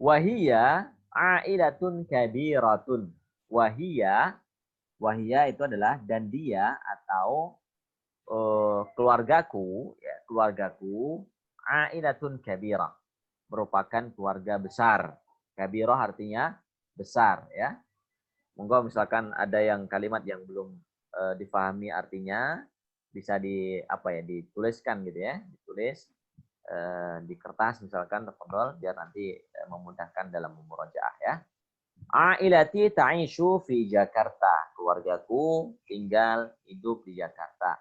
Wahia ailatun kabiratun. Wahia itu adalah dan dia atau keluargaku ailatun kabirah, merupakan keluarga besar. Kabirah artinya besar ya. Monggo misalkan ada yang kalimat yang belum difahami artinya bisa dituliskan gitu ya, ditulis di kertas misalkan tafadhol biar nanti memudahkan dalam memurojaah ya. Ailati ta'ishu fi Jakarta. Keluargaku tinggal hidup di Jakarta.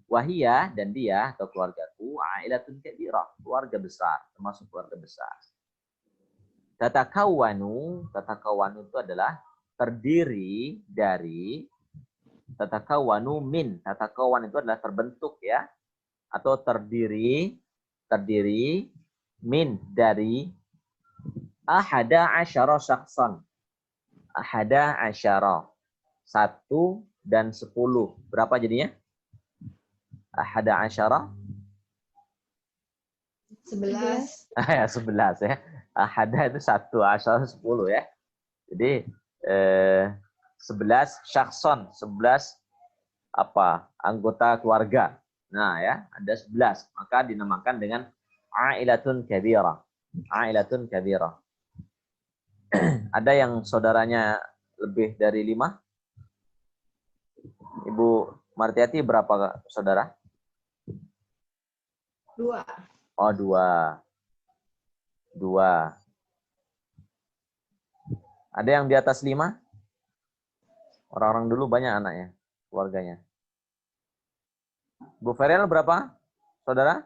Wahia dan dia atau keluargaku ailatun kabirah, keluarga besar, termasuk keluarga besar. Tatakawanu itu adalah terdiri dari tatakawanu min. Tatakawan itu adalah terbentuk ya atau terdiri min dari ahada asyara syakhsan. Ahada asyara 1 dan 10. Berapa jadinya? Ahada asyara 11. ya 11 ya. Ahada itu 1, asyara 10 ya. Jadi 11 syakhson, 11 anggota keluarga. Nah ya, ada 11. Maka dinamakan dengan ailatun kabirah. Ailatun kabirah. Ada yang saudaranya lebih dari 5? Ibu Martiati berapa saudara? 2. Oh, 2. Ada yang di atas 5? Orang-orang dulu banyak anaknya, keluarganya. Bu Ferel berapa saudara?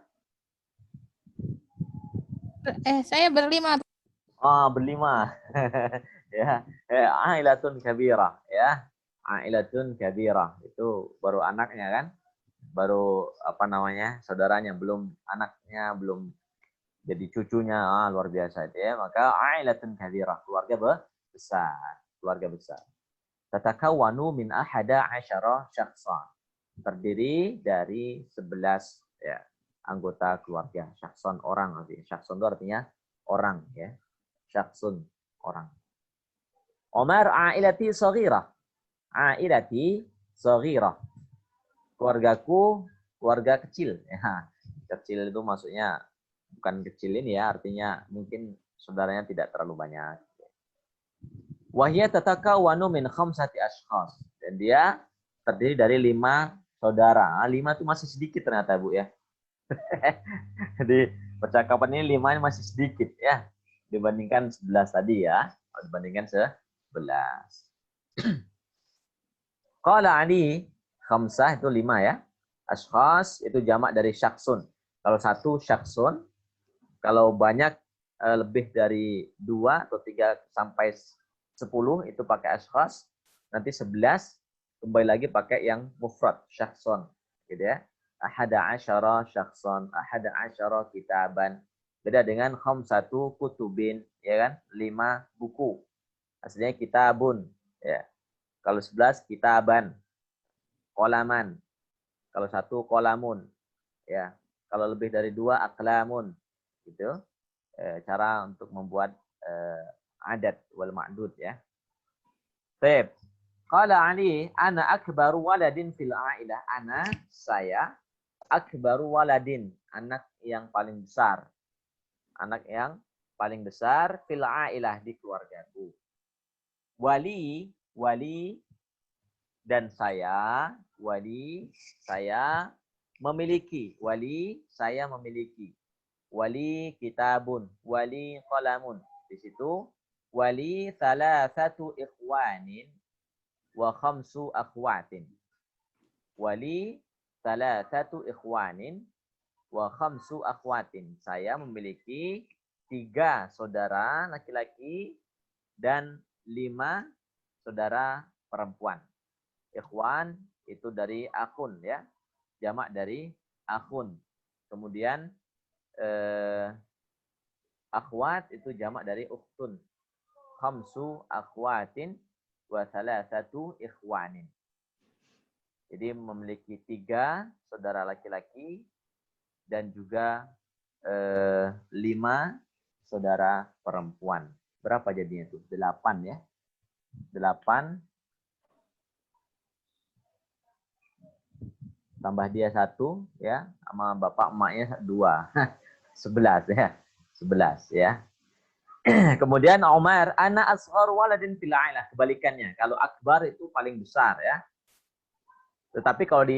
Saya berlima. Oh, berlima. Ya, ailatun kabirah ya. Ailatun kabirah itu baru anaknya kan? Baru saudaranya, belum anaknya, belum jadi cucunya. Luar biasa itu ya. Maka ailatun kabirah, keluarga besar. Tatakawanu min ahada asyara syakhsan. Terdiri dari 11 ya, anggota keluarga. Syakhsan orang artinya. Syakhsan itu artinya orang ya. Syakhsun orang. Omar ailati saghirah. Ailati saghirah. Keluargaku keluarga kecil ya. Kecil itu maksudnya bukan kecil ini ya, artinya mungkin saudaranya tidak terlalu banyak. Wahia tatakawanu min khamsati ashkhas. Dan dia terdiri dari 5 saudara. 5 itu masih sedikit ternyata Bu ya. Jadi percakapan ini 5 masih sedikit ya. Dibandingkan 11 tadi ya. Dibandingkan 11. Qala Ali, khamsah itu 5 ya. Ashkhas itu jamak dari syaksun. Kalau 1 syaksun, kalau banyak lebih dari 2 atau 3 sampai 10 itu pakai ashkhas. Nanti 11 kembali lagi pakai yang mufrad, syakhson. Gitu ya. Ahada asyara syakhson, ahada asyara kitaban. Beda dengan khamsatu kutubin, ya kan? 5 buku. Aslinya kitabun, ya. Kalau 11 kitaban. Qolaman. Kalau 1 qolamun, ya. Kalau lebih dari 2 aqlamun. Gitu. Cara untuk membuat adat wal ma'dud ya. Baik. Qala Ali, ana akbaru waladin fil ailah. Ana, saya, akbaru waladin, anak yang paling besar. Anak yang paling besar fil ailah, di keluargaku. Wali dan saya, saya memiliki. Wali kitabun, wali qalamun. Di situ wali thalathatu ikhwanin wa khamsu akhwatin. Wali thalathatu ikhwanin wa khamsu akhwatin. Saya memiliki 3 saudara laki-laki dan 5 saudara perempuan. Ikhwan itu dari akhun ya. Jamak dari akhun. Kemudian akhwat itu jamak dari ukhtun. Khamsu akhwatin wa thalathatu ikhwanin. Jadi memiliki 3 saudara laki-laki dan juga 5 saudara perempuan. Berapa jadinya itu? 8 ya. 8 tambah dia 1 ya, sama bapak emaknya 2. 11 ya. 11 ya. Kemudian Umar, ana asghar waladin fil ailah. Kebalikannya. Kalau akbar itu paling besar ya. Tetapi kalau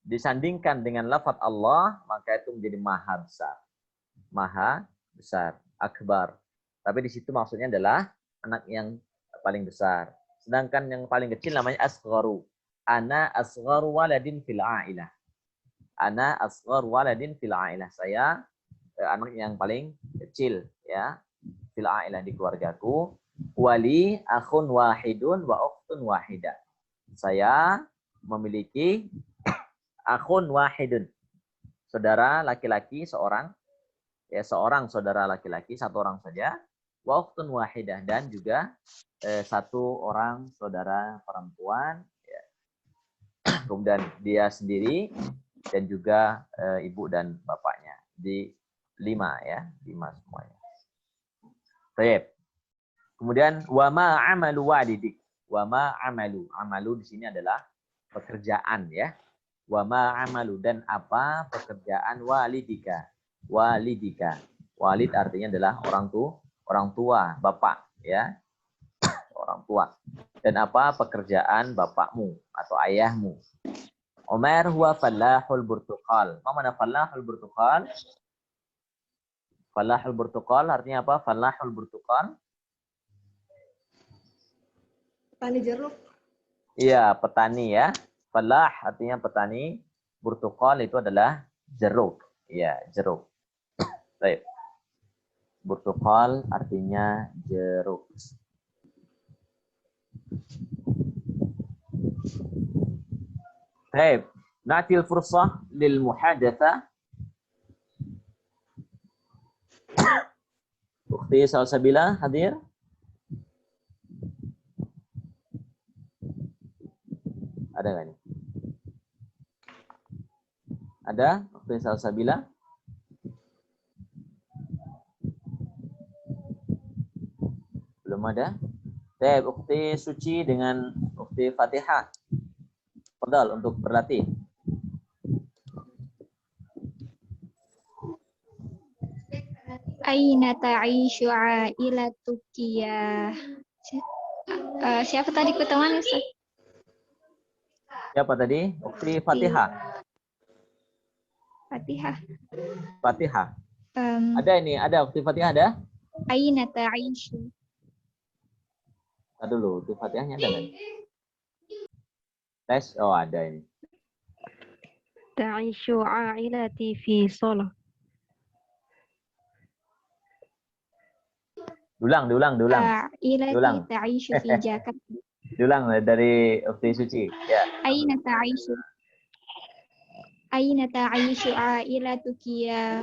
disandingkan dengan lafaz Allah, maka itu menjadi maha besar. Maha besar, akbar. Tapi di situ maksudnya adalah anak yang paling besar. Sedangkan yang paling kecil namanya asgharu. Ana asgharu waladin fil ailah. Ana asgharu waladin fil ailah. Saya anak yang paling kecil ya. Fil ailah, di keluargaku. Wali akhun wahidun wa ukhtun wahidah. Saya memiliki akhun wahidun. Saudara laki-laki seorang. Ya, seorang saudara laki-laki, satu orang saja. Wa ukhtun wahidah, dan juga satu orang saudara perempuan. Ya. Kemudian dia sendiri dan juga ibu dan bapaknya. Di 5 ya, 5 semuanya. Baik. Kemudian wa ma amalu walidik. Wa ma amalu. Amalu di sini adalah pekerjaan ya. Wa ma amalu, dan apa pekerjaan walidika. Walidika. Walid artinya adalah orang tua, bapak ya. Orang tua. Dan apa pekerjaan bapakmu atau ayahmu. Umar huwa fallahul burtuqal. Apa mana fallahul burtuqal? Fallahul burtuqal artinya apa? Fallahul burtuqal. Petani jeruk. Iya, petani ya. Fallah artinya petani. Burtuqal itu adalah jeruk. Iya, jeruk. Baik. Burtuqal artinya jeruk. Baik. Na'til fursah lil muhadatsa. Ukhti Salsabila hadir? Ada nggak nih? Ada? Ukhti Salsabila? Belum ada? Baik, Ukhti Suci dengan Ukhti Fatihah. Fadal untuk berlatih. Aina ta'ishu ailatuki ya. Siapa tadi ketemuan Ustaz? Siapa tadi? Ukhti Fatihah. Fatihah. Fatihah. Ada ini, ada Ukhti Fatihah ada? Aina ta'ishu. Ada dulu, Ukhti Fatihahnya ada nggak? Tes, oh ada ini. Ta'ishu ailati fi shalah. Diulang. Ailati ta'ishu fi Jakarta. Diulang dari Ukhti Suci. Ya. Aina ta'ishu. Aina ta'ishu ailatuki ya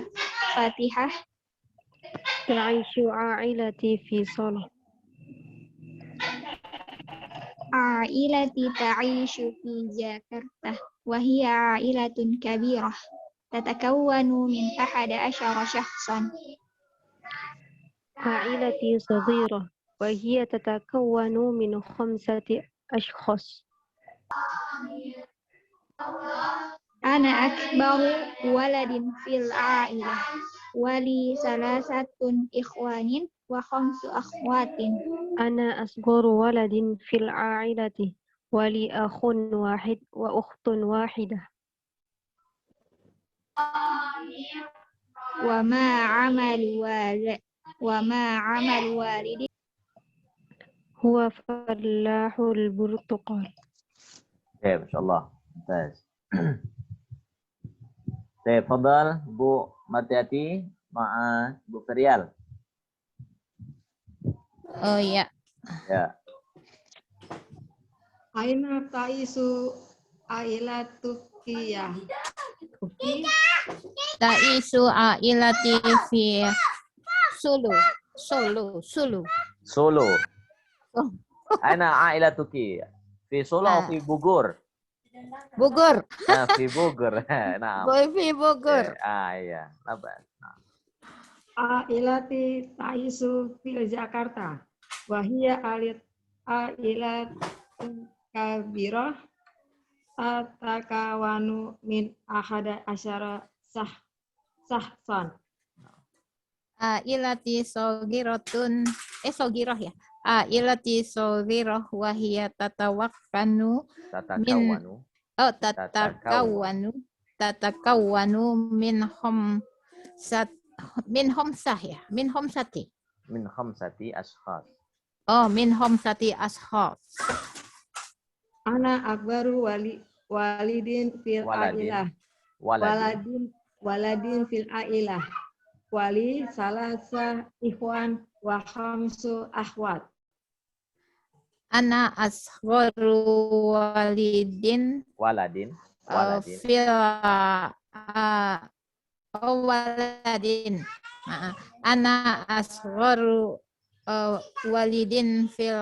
Fatihah. Ta'ishu ailati fi shalah. Ailati ta'ishu fi Jakarta. Wahia ailatun kabirah. Tatakawwanu min 11 syakhsan. عائلتي صغيرة وهي تتكون من 5 أشخاص. Ana akbaru waladin fil ailah. Wali salasatun ikhwanin wa khamsu akhwatin. أنا أصغر ولد في العائلة ولي أخ واحد وأخت واحدة. Wa ma amal walidi. هو فلاح البرتقال. Oke, Masya Allah. Mumtaz. Fadal, Bu Martiati, ma'a Bu Ferial. Oh iya. Ya. Aina taisu ailatuki ya. Ta'isu ailati fi Sulu. Solo. Oh. Aina ailatuki. Fi Solo atau fi Bogor? Bogor. Fi Bogor. Nah. Boy fi Bogor. Iya. Labas. Nah. ailati taisu fil Jakarta. Wahia ailat kabirah tatakawanu min ahada asyara sahsan. Ailati sogiratun sogirah ya. Ailati sogirah wahia tatawakkanu min Tatakawanu. tatakawanu min homsah ya. Min homsati. Min khamsati ashkhas. Oh, min homsati ashab. Ana akbaru walidin fil ailah. Waladin fil ailah. Wali salasa ikhwan wa khamsu akhwat. Ana asgharu Waladin. fil waladin. Ana asgharu walidin fil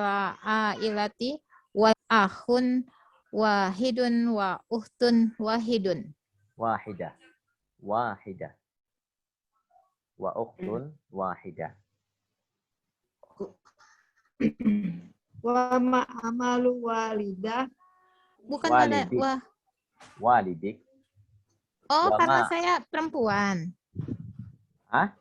ailati wa akhun wahidun wa uhtun wahidun. Wahidah. Wa ukhtun wahidah. Wa ma'amalu walidah. Bukan Walidik. pada wah. Walidik. Oh, Wa karena ma- saya perempuan. Hah?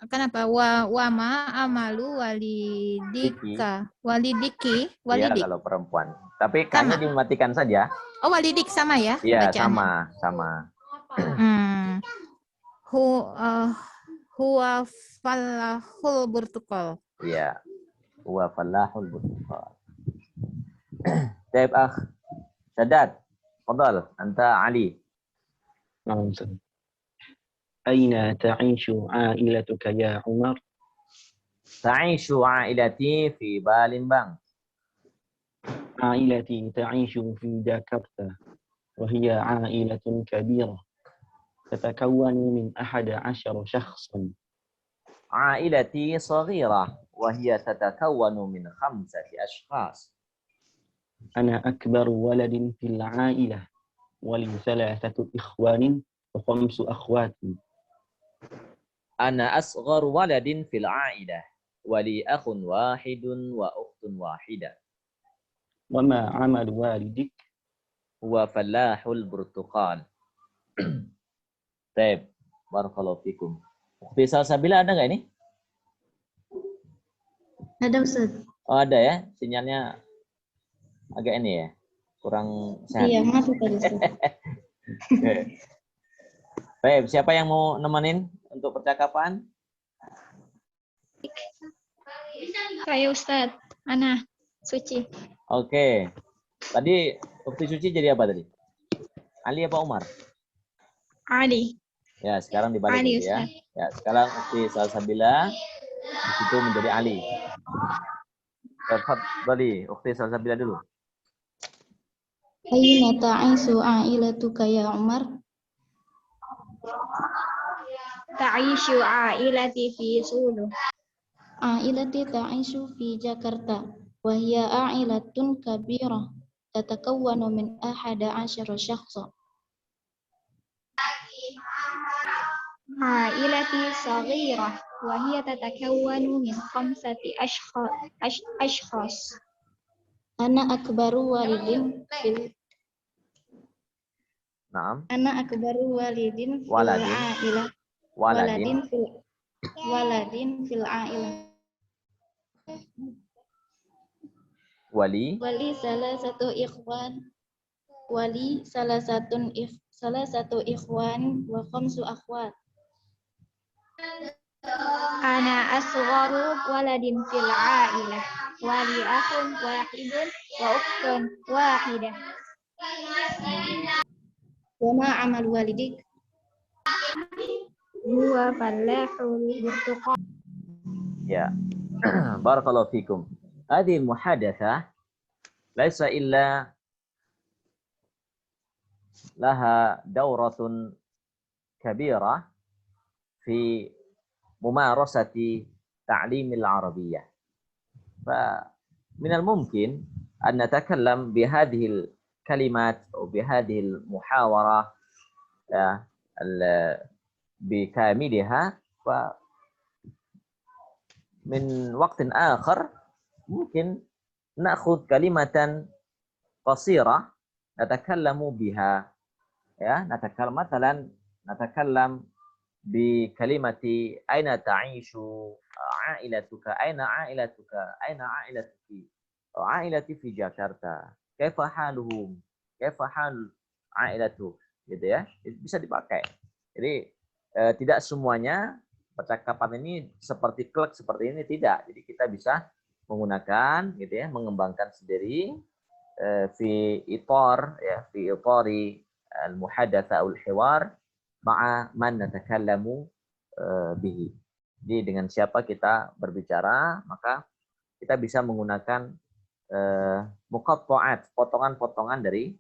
Kenapa? Wa ma amalu walidika. Walidik. Iya, kalau perempuan. Tapi kayaknya Sama. dimatikan saja. Oh, walidik sama ya? Iya, bacaannya? sama. Huwa falahul burtukol. Iya. Huwa falahul burtukal. Taib akh. Sadat. Fadal. Anta Ali. نعم سيد. أين تعيش عائلتك يا عمر؟ Ta'ishu ailati fi Balimbang. عائلتي تعيش في جاكرتا وهي عائلة كبيرة تتكون من 11 شخصا. عائلتي صغيرة وهي تتكون من 5 أشخاص. أنا أكبر ولد في العائلة ولي 3 إخوان و5 أخوات. أنا أصغر ولد في العائلة ولي أخ واحد وأخت واحدة. وما عمل والدك؟ هو فلاح البرتقال. Taib. Barakallahu fikum. Ukhti Salsabila ada nggak ini? Ada Ustaz. Oh ada ya. Sinyalnya agak ini ya. Kurang sehat. Iya, mati tadi Ustaz. Baik, siapa yang mau nemenin untuk percakapan? Saya Ustaz. Ana Suci. Oke. Tadi Ukti Suci jadi apa tadi? Ali apa Umar? Ali. Ya, sekarang dibalik Ali, dulu ya. Ustaz. Ya, sekarang Ukti Salsabila di situ menjadi Ali. Tadi Ukti Salsabila dulu. Aina ta'isu ailatuka ya Umar? Ta'ishu ailati fi Sulu. Ailati ta'ishu fi Jakarta. Wahia ailatun kabirah. Tatakawwanu min 11 syakhsa. Ailati saghirah. Wahia tatakawwanu min 5 ashkhas. Ana akbaru walidin fil Naam. Ana akbaru walidin fil Waladin. ailah. Waladin. Waladin fil ailah. Wali. Wali salah satu ikhwan wa khamsu akhwat. Ana asgharu waladin fil ailah. Wali akhun wahidun wa ukhtun wahidah. Wa ma amal walidik? Huwa falahul burtuqal. Ya. Barakallahu fikum. هذه المحادثة ليس إلا لها دورة كبيرة في ممارسة تعليم العربية. فمن الممكن أن نتكلم بهذه الكلمات أو بهذه المحاورة بكاملها من وقت آخر ممكن نأخذ كلمة قصيرة نتكلم بها ya نتكلم بكلمة أين تعيش عائلتك أين عائلتك أين عائلتك عائلتي في جاkarta كيف حالهم كيف حال عائلتك gitu ya, bisa dipakai. Jadi tidak semuanya percakapan ini seperti klek seperti ini, tidak. Jadi kita bisa menggunakan gitu ya, mengembangkan sendiri fi itar ya, fi itari al-muhadatsa aw al-hiwar ma'a man natakallamu bihi. Jadi dengan siapa kita berbicara, maka kita bisa menggunakan muqatta'at, potongan-potongan dari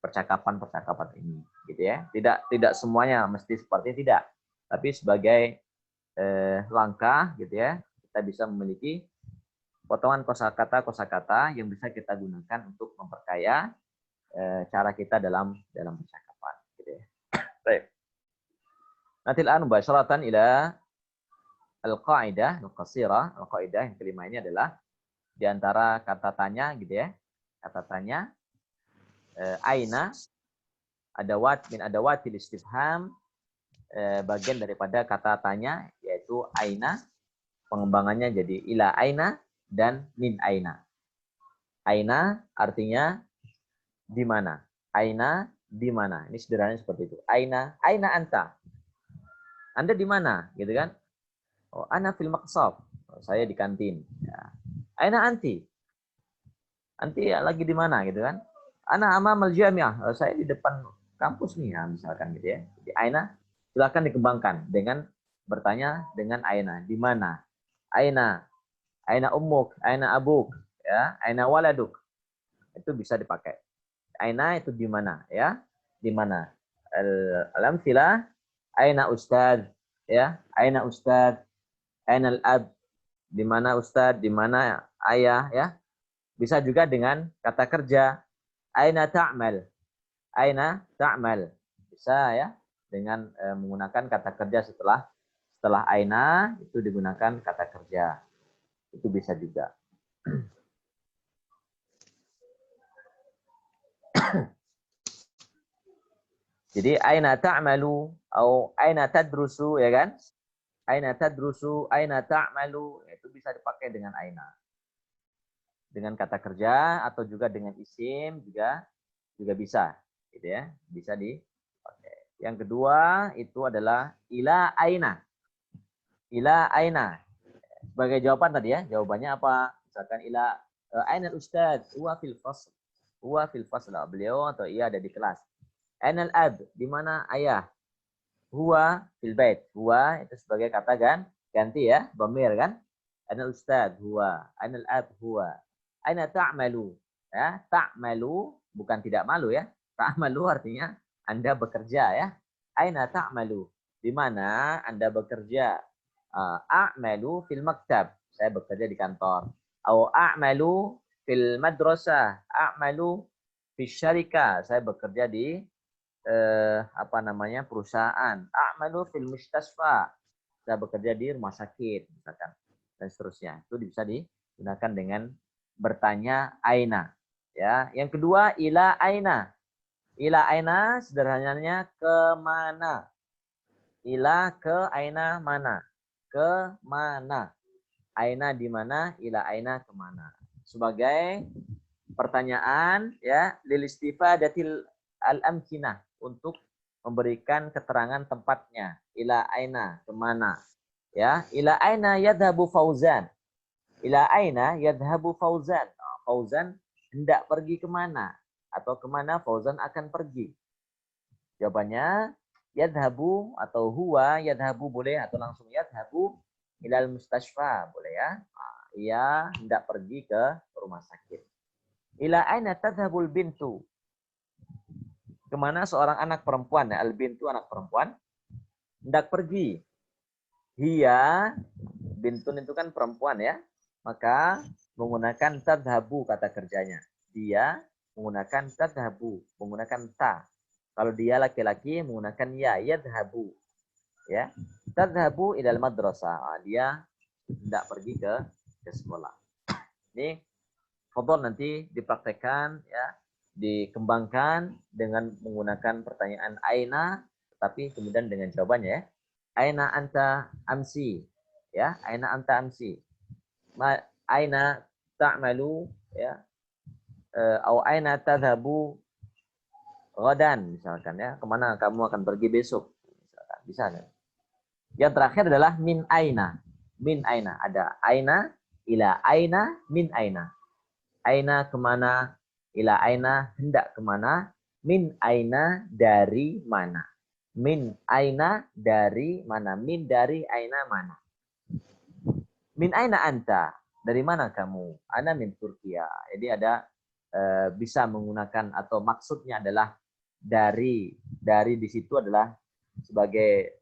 percakapan-percakapan ini gitu ya. Tidak semuanya mesti seperti ini, tidak. Tapi sebagai langkah gitu ya, kita bisa memiliki potongan kosakata yang bisa kita gunakan untuk memperkaya cara kita dalam percakapan gitu ya. Baik. Nanti mubasharatan ila al-qaidah al-qasirah. Al-qaidah yang kelima ini adalah di antara kata tanya gitu ya. Kata tanya aina adawat min adawatil istifham, bagian daripada kata tanya yaitu aina, pengembangannya jadi ila aina dan min aina. Aina artinya di mana. Aina di mana. Ini sederhananya seperti itu. Aina anta. Anda di mana, gitu kan? Oh, ana fil maqsab. Oh, saya di kantin. Ya. Aina anti. Anti lagi di mana, gitu kan? Ana amamal jami'ah. Oh, saya di depan kampus nih, ya, misalkan gitu ya. Jadi aina silakan dikembangkan dengan bertanya dengan aina, di mana? Aina ummuk, aina abuk, ya, aina waladuk. Itu bisa dipakai. Aina itu di mana, ya? Di mana? Al-amtsilah aina ustad, ya? Aina ustad, aina al-ab, di mana ustad, di mana ayah, ya? Bisa juga dengan kata kerja. Aina ta'mal. Aina ta'mal. Bisa ya, dengan menggunakan kata kerja setelah aina itu digunakan kata kerja. Itu bisa juga. Jadi aina ta'malu atau aina tadrusu, ya kan? Aina tadrusu, aina ta'malu, itu bisa dipakai dengan aina. Dengan kata kerja atau juga dengan isim juga bisa, gitu ya. Bisa dipakai. Yang kedua itu adalah ila aina. Ila aina. Sebagai jawaban tadi ya, jawabannya apa? Misalkan ila aina al-ustad, huwa fil fasl. Huwa fil fasl, beliau atau ia ada di kelas. Aina al-ab, di mana ayah? Huwa fil bait. Huwa itu sebagai kata ganti ya, dhamir kan? Aina al-ustad, huwa. Aina al-ab, huwa. Aina ta'malu? Ya, ta'malu bukan tidak malu ya. Ta'malu artinya Anda bekerja ya. Aina ta'malu? Di mana Anda bekerja? A'malu fil maktab. Saya bekerja di kantor. Atau a'malu fil madrasah. A'malu fil syarikah. Saya bekerja di perusahaan. A'malu fil mustasfa. Saya bekerja di rumah sakit misalkan, dan seterusnya. Itu bisa digunakan dengan bertanya aina, ya. Yang kedua ila aina. Ila aina sederhananya kemana. Ila ke aina mana. Ke mana. Aina di mana, ila aina kemana. Sebagai pertanyaan ya, lil istifadatil al-amkinah, untuk memberikan keterangan tempatnya. Ila aina kemana. Ya, ila aina yadhabu Fauzan. Ila aina yadhabu Fauzan. Fauzan hendak pergi kemana? Atau kemana Fauzan akan pergi? Jawabannya yadhabu atau huwa yadhabu boleh, atau langsung yadhabu ilal mustashfa boleh ya. Ia hendak pergi ke rumah sakit. Ila aina tadhabul bintu? Kemana seorang anak perempuan? Ya, al bintu anak perempuan hendak pergi. Hiya, bintun itu kan perempuan ya. Maka menggunakan tadhabu kata kerjanya. Dia menggunakan tadhabu, menggunakan ta. Kalau dia laki-laki menggunakan ya, yadhabu. Ya. Tadhabu ilal madrasah. Dia tidak pergi ke sekolah. Ini fadhol nanti dipraktekkan ya, dikembangkan dengan menggunakan pertanyaan aina, tapi kemudian dengan jawabannya ya. Aina anta amsi. Ya, aina anta amsi. Aina ta'malu ya. Atau aina tadhabu ghadan misalkan ya. Kemana kamu akan pergi besok? Misalkan. Bisa kan? Yang terakhir adalah min aina. Min aina. Ada aina, ila aina, min aina. Aina kemana, ila aina hendak kemana, min aina dari mana. Min aina dari mana, min dari aina mana. Min aina anta, dari mana kamu? Ana min Turkiya. Jadi ada bisa menggunakan atau maksudnya adalah dari di situ adalah sebagai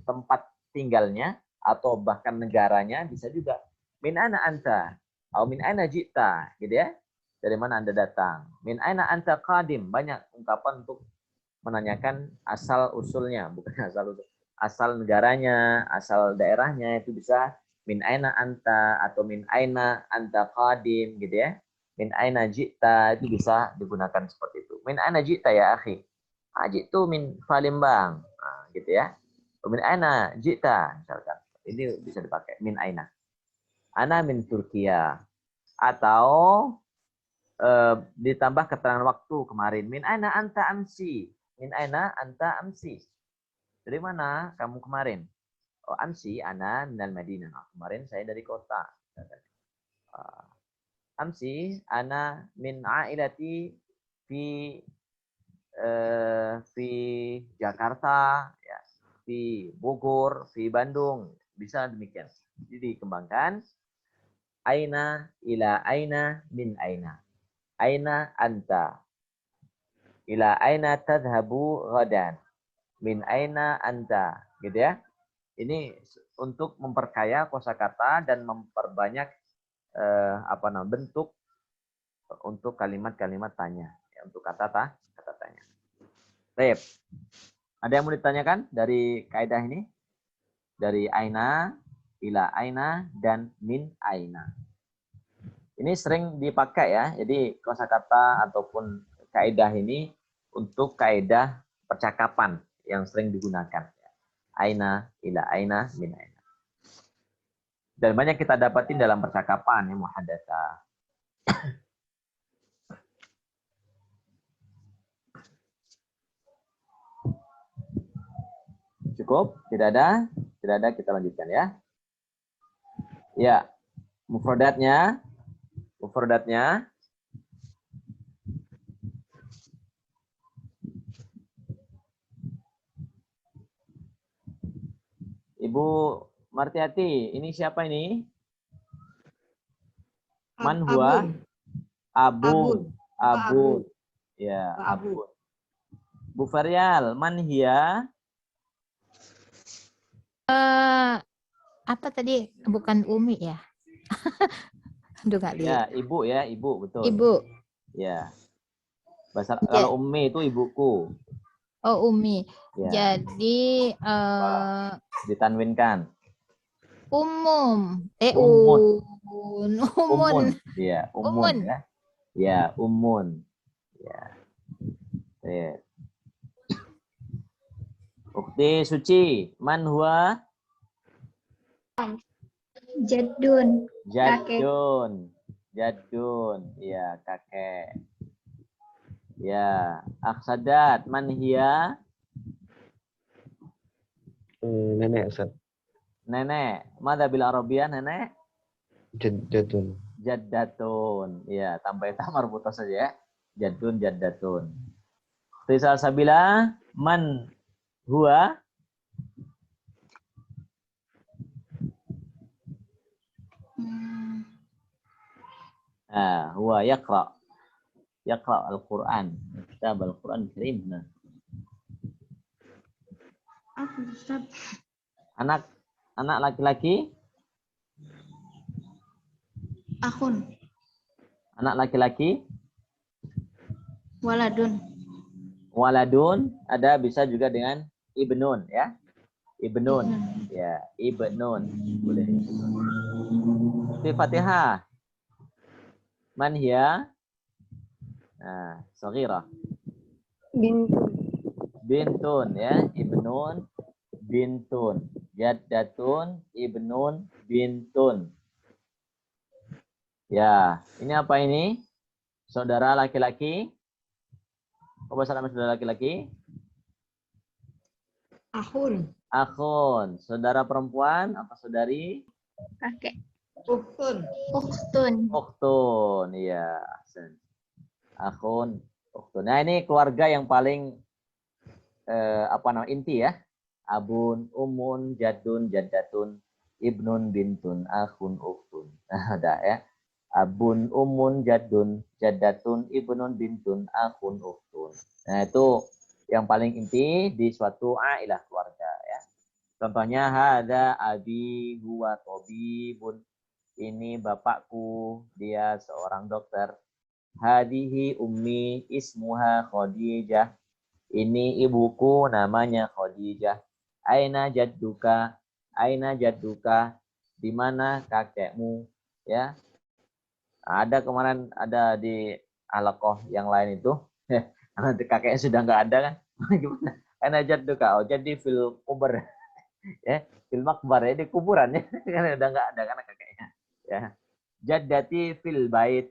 tempat tinggalnya atau bahkan negaranya, bisa juga min aina anta. Atau min aina jita, gitu ya. Dari mana Anda datang? Min aina anta qadim. Banyak ungkapan untuk menanyakan asal usulnya, bukan asal usul. Asal negaranya, asal daerahnya itu bisa min aina anta atau min aina anta qadim, gitu ya. Min aina jita itu bisa digunakan seperti itu. Min aina jita ya akhi? Jitu min Palembang, nah, gitu ya. Min aina jita misalkan. Ini bisa dipakai min aina. Ana min Turkiya. Atau ditambah keterangan waktu kemarin. Min aina anta amsi. Min aina anta amsi. Dari mana kamu kemarin? Oh, amsi ana minal Madinah. Kemarin saya dari kota. Amsi ana min ailati fi Jakarta, ya, di Bogor, di Bandung. Bisa demikian. Jadi dikembangkan. Aina ila aina min aina. Aina anta. Ila aina tadhabu ghadan. Min aina anta. Gitu ya. Ini untuk memperkaya kosakata dan memperbanyak bentuk untuk kalimat-kalimat tanya. Ya, untuk kata tanya. Baik. Ada yang mau ditanyakan dari kaidah ini? Dari aina, ila aina, dan min aina. Ini sering dipakai ya. Jadi kosakata ataupun kaidah ini untuk kaidah percakapan yang sering digunakan. Aina, ila aina, min aina. Dan banyak kita dapatin dalam percakapan ya, muhadatsah. Cukup? Tidak ada? Tidak ada, kita lanjutkan ya. Ya, mufradatnya. Ibu Martiati, ini siapa ini? Man huwa? Abun. Ya, Abun. Bu Ferial, man hiya? Apa tadi? Bukan Umi ya? Aduh, nggak lihat. Ya, ibu ya, ibu, betul. Ibu. Ya. Kalau Umi itu ibuku. Oh, Umi. Ya. Jadi ditanwinkan. Umun. Iya, umun ya. Ya, umun. Ya. Ukti Suci, man huwa? Jaddun. Jaddun. Iya, kakek. Ya, Aksadat, man hiya? Nenek, Ustaz. Nenek. Mada bil Arabiyah, nenek? Jaddatun. Ya, tambahin marbutoh saja ya. Jaddun, jaddatun. Tisal sabila, man huwa? Huwa yaqra al-Quran. Kitab al-Quran Karim. Anak laki-laki? Akhun. Anak laki-laki? Waladun. Waladun, ada bisa juga dengan ibnun ya. Ibnun. Ya, ibnun. Boleh. Fi Fatihah. Man hiya? Nah, saghirah. Bintun. Bintun ya, ibnun, bintun. Jaddatun, ibnun, bintun. Ya, ini apa ini? Saudara laki-laki? Apa nama saudara laki-laki? Akhun. Akhun. Saudara perempuan apa saudari? Kakek. Ukhtun. Ukhtun. Ukhtun. Iya, ahsan. Akhun, ukhtun. Nah, ini keluarga yang paling inti ya. Abun, umun, jadun, jaddatun, ibnun, bintun, akhun, ukhtun. Nah, ada ya. Abun, umun, jadun, jaddatun, ibnun, bintun, akhun, ukhtun. Nah, itu yang paling inti di suatu ailah keluarga ya. Contohnya hada abi huwa tabibun. Ini bapakku, dia seorang dokter. Hadihi ummi ismuha Khadijah. Ini ibuku namanya Khadijah. Aina jadduka? Aina jadduka? Di mana kakekmu? Ya. Ada kemarin ada di halaqah yang lain itu. Nanti kakeknya sudah nggak ada kan? Gimana? Aina jadduka? Oh, jadi fil kubur. Ya, fil makbar ya di kuburan ya. Kan udah nggak ada kan kakeknya. Ya. Jaddati fil bait.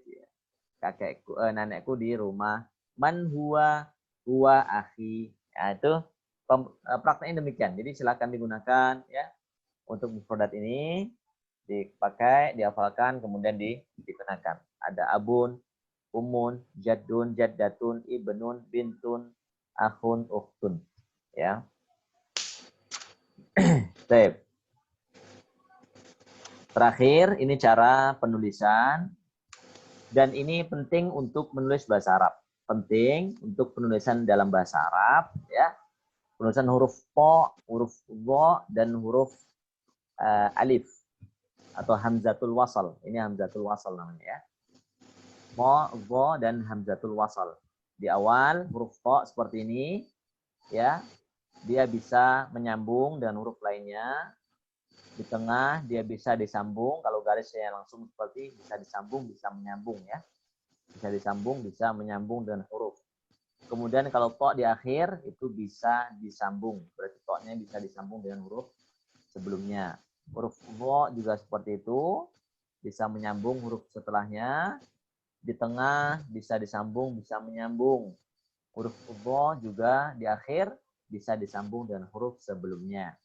Kakekku, nenekku di rumah. Man huwa akhi. Ya, itu prakteknya demikian. Jadi silakan digunakan ya untuk mufradat ini dipakai, dihafalkan, kemudian digunakan. Ada abun, umun, jaddun, jaddatun, ibnun, bintun, akhun, ukhtun. Ya. Baik. Terakhir, ini cara penulisan. Dan ini penting untuk menulis bahasa Arab. Penting untuk penulisan dalam bahasa Arab. Ya. Penulisan huruf po, huruf dho, dan huruf alif. Atau hamzatul wasal. Ini hamzatul wasal namanya ya. Po, dho, dan hamzatul wasal. Di awal huruf po seperti ini. Ya. Dia bisa menyambung dengan huruf lainnya. Di tengah dia bisa disambung, kalau garisnya langsung seperti bisa disambung, bisa menyambung ya. Bisa disambung, bisa menyambung dengan huruf. Kemudian kalau to di akhir itu bisa disambung, berarti to-nya bisa disambung dengan huruf sebelumnya. Huruf dho juga seperti itu, bisa menyambung huruf setelahnya. Di tengah bisa disambung, bisa menyambung. Huruf dho juga di akhir bisa disambung dengan huruf sebelumnya.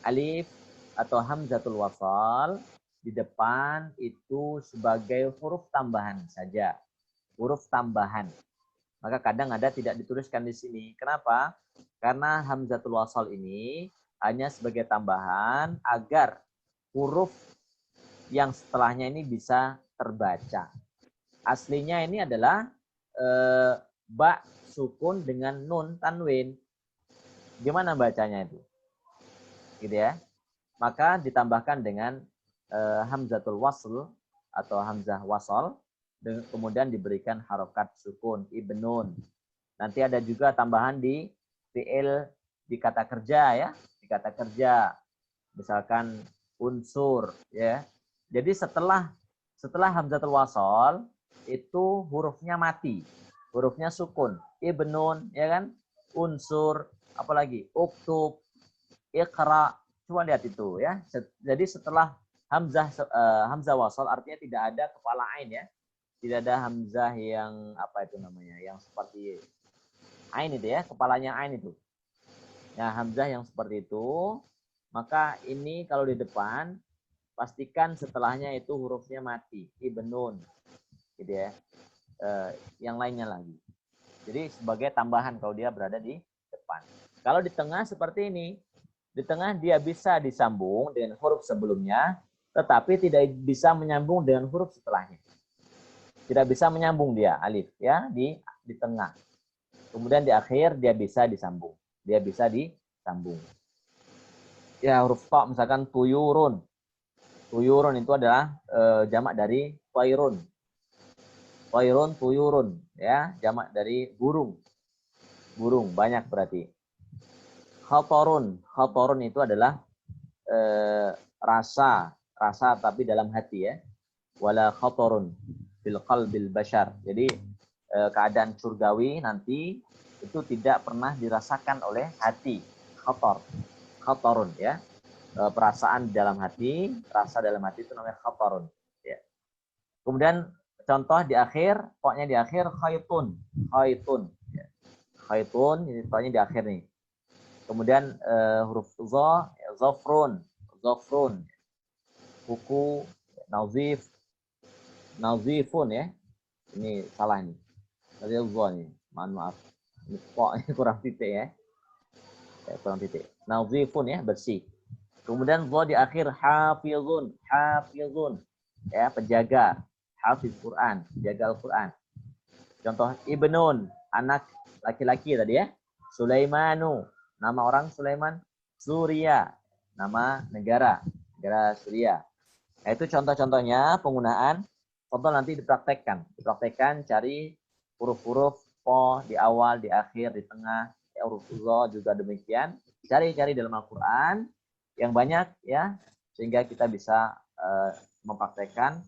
Alif atau hamzatul wasal di depan itu sebagai huruf tambahan saja. Huruf tambahan. Maka kadang ada tidak dituliskan di sini. Kenapa? Karena hamzatul wasal ini hanya sebagai tambahan agar huruf yang setelahnya ini bisa terbaca. Aslinya ini adalah ba sukun dengan nun tanwin. Gimana bacanya itu? Gitu ya. Maka ditambahkan dengan hamzatul wasl atau hamzah wasal, kemudian diberikan harokat sukun ibnun. Nanti ada juga tambahan di fi'il di kata kerja ya, di kata kerja. Misalkan unsur ya. Jadi setelah hamzatul wasal itu hurufnya mati, hurufnya sukun, ibnun ya kan, unsur, apalagi uktub, iqra. Coba lihat itu ya. Jadi setelah hamzah wasal artinya tidak ada kepala ain ya. Tidak ada hamzah yang apa itu namanya? Yang seperti ain itu ya, kepalanya ain itu. Nah, hamzah yang seperti itu, maka ini kalau di depan pastikan setelahnya itu hurufnya mati, ibnun. Gitu ya. Yang lainnya lagi. Jadi sebagai tambahan kalau dia berada di depan. Kalau di tengah seperti ini, di tengah dia bisa disambung dengan huruf sebelumnya, tetapi tidak bisa menyambung dengan huruf setelahnya. Tidak bisa menyambung dia, alif ya, di tengah. Kemudian di akhir dia bisa disambung. Dia bisa disambung. Ya, huruf ta misalkan tuyurun. Tuyurun itu adalah jamak dari tairun. Tairun, tuyurun ya, jamak dari burung. Burung banyak berarti. Khatarun itu adalah rasa tapi dalam hati ya. Wala khatarun fil qalbil bashar. Jadi keadaan surgawi nanti itu tidak pernah dirasakan oleh hati. Khatarun ya. Perasaan dalam hati, rasa dalam hati itu namanya khatarun ya. Kemudian contoh di akhir, pokoknya di akhir khaitun ya. Khaitun ini pokoknya di akhir nih. Kemudian huruf za, zafrun, buku, nazifun ya. Ini salah nih. Tadi za nih. Maaf. Ini pokoknya kurang titik ya. Kurang titik. Nazifun ya, bersih. Kemudian za di akhir hafizun. Ya, penjaga. Hafiz Quran, jaga Al-Quran. Contoh ibnun, anak laki-laki tadi ya. Sulaimanu, nama orang Sulaiman. Suria, nama negara Suria. Nah, itu contoh-contohnya penggunaan. Contoh nanti dipraktekkan, cari huruf-huruf po di awal, di akhir, di tengah. Ya, huruf za juga demikian. Cari dalam Al-Quran yang banyak ya, sehingga kita bisa mempraktekkan,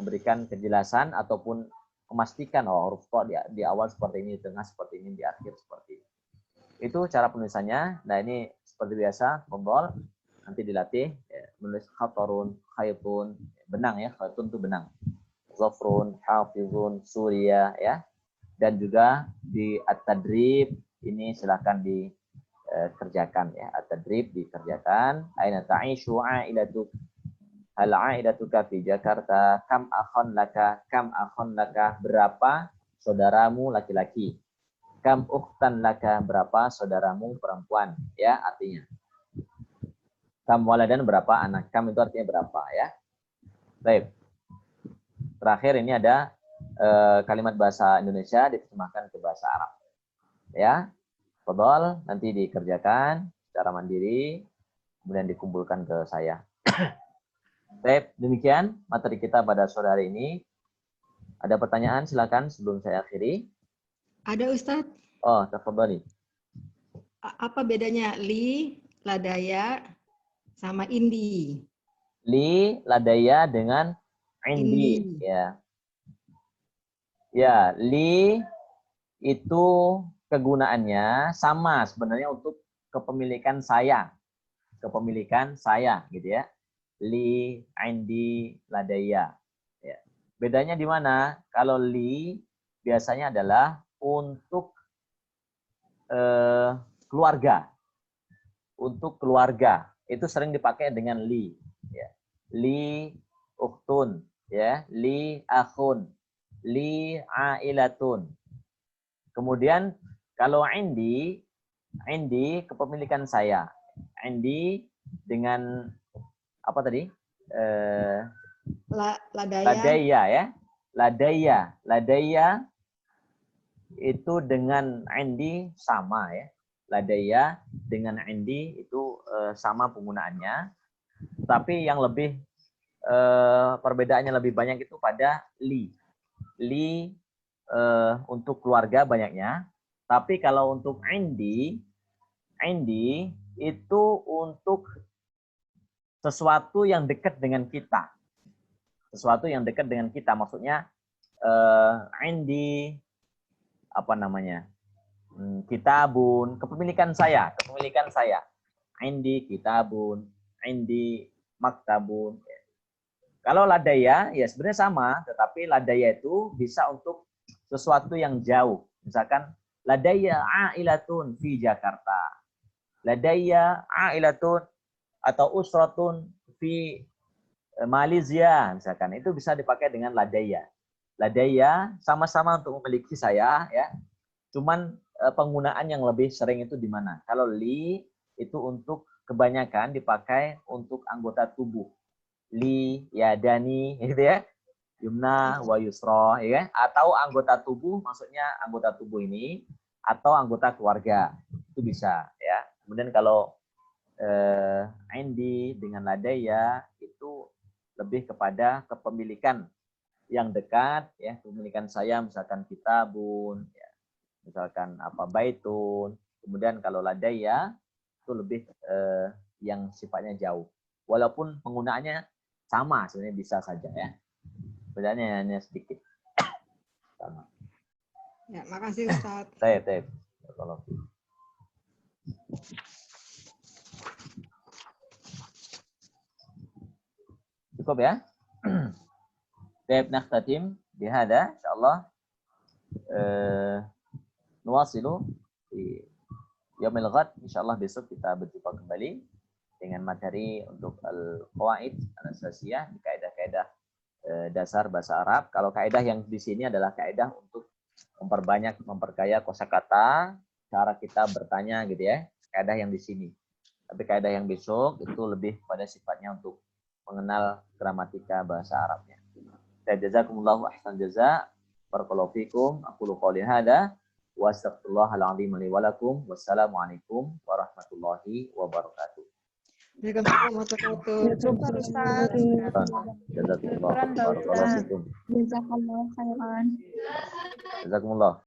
memberikan kejelasan ataupun memastikan huruf po di awal seperti ini, di tengah seperti ini, di akhir seperti ini. Itu cara penulisannya. Nah, ini seperti biasa, ngobrol. Nanti dilatih ya, menulis khatarun, khaitun, benang ya, khaitun itu benang. Zafrun, hafizun, Suria ya. Dan juga di at-tadrib ini silakan dikerjakan ya. At-tadrib dikerjakan. Aina ta'ishu a'ilatuk. Hal a'idatuka fi Jakarta, kam akhon laka, berapa saudaramu laki-laki. Kam ukhtan laka, berapa saudaramu perempuan, ya artinya. Kam waladan, berapa anak. Kam itu artinya berapa ya. Baik. Terakhir ini ada kalimat bahasa Indonesia diterjemahkan ke bahasa Arab. Ya. Fadhol, nanti dikerjakan secara mandiri, kemudian dikumpulkan ke saya. Baik, demikian materi kita pada sore hari ini. Ada pertanyaan silakan sebelum saya akhiri. Ada Ustadz. Oh, tafadhali. Apa bedanya li, ladaya, sama indi? Li, ladaya dengan indi. Ya. Ya, li itu kegunaannya sama sebenarnya untuk kepemilikan saya. Kepemilikan saya gitu ya. Li, indi, ladaya. Ya. Bedanya di mana? Kalau li biasanya adalah untuk keluarga. Untuk keluarga. Itu sering dipakai dengan li. Ya. Li ukhtun. Ya. Li akhun. Li ailatun. Kemudian kalau indi kepemilikan saya. Indi dengan apa tadi? Ladaya ya. Ladaya itu dengan indi sama ya. Ladaya dengan indi itu sama penggunaannya. Tapi yang lebih perbedaannya lebih banyak itu pada li. Li untuk keluarga banyaknya. Tapi kalau untuk indi itu untuk sesuatu yang dekat dengan kita. Sesuatu yang dekat dengan kita. Maksudnya indi apa namanya? Kitabun, kepemilikan saya. Indi kitabun, indi maktabun. Kalau ladaya ya sebenarnya sama, tetapi ladaya itu bisa untuk sesuatu yang jauh. Misalkan ladaya ailatun fi Jakarta. Ladaya ailatun atau usratun fi Malaysia misalkan, itu bisa dipakai dengan ladaya. Ladaya sama-sama untuk memiliki saya ya. Cuman penggunaan yang lebih sering itu di mana? Kalau li itu untuk kebanyakan dipakai untuk anggota tubuh. Li yadani gitu ya. Yumna wa yusra ya. Atau anggota tubuh, maksudnya anggota tubuh ini atau anggota keluarga. Itu bisa ya. Kemudian kalau indi dengan ladaya itu lebih kepada kepemilikan yang dekat ya, kepemilikan saya misalkan kitabun ya, misalkan apa baitun. Kemudian kalau ladaya itu lebih yang sifatnya jauh. Walaupun penggunaannya sama sebenarnya bisa saja ya. Bedanya hanya sedikit. Sama. Ya, makasih Ustaz. Baik. Kalau cukup ya. Baik, nakhtatim bihada insyaallah. Nuwasilu di yaumil ghad, insyaallah besok kita berjumpa kembali dengan materi untuk al-qawaid al-asasiyah, kaidah-kaidah dasar bahasa Arab. Kalau kaidah yang di sini adalah kaidah untuk memperkaya kosakata, cara kita bertanya gitu ya. Kaidah yang di sini. Tapi kaidah yang besok itu lebih pada sifatnya untuk mengenal gramatika bahasa Arabnya. Jazakumullahu ahsan jaza. Barakallahu fikum. Aqulu qouli hada wa astaghfirullahal azim li wa lakum. Wassalamualaikum warahmatullahi wabarakatuh. Waalaikumsalam warahmatullahi wabarakatuh. Jazakumullah. Barakallahu fikum. Jazakallah khairan. Jazakumullah.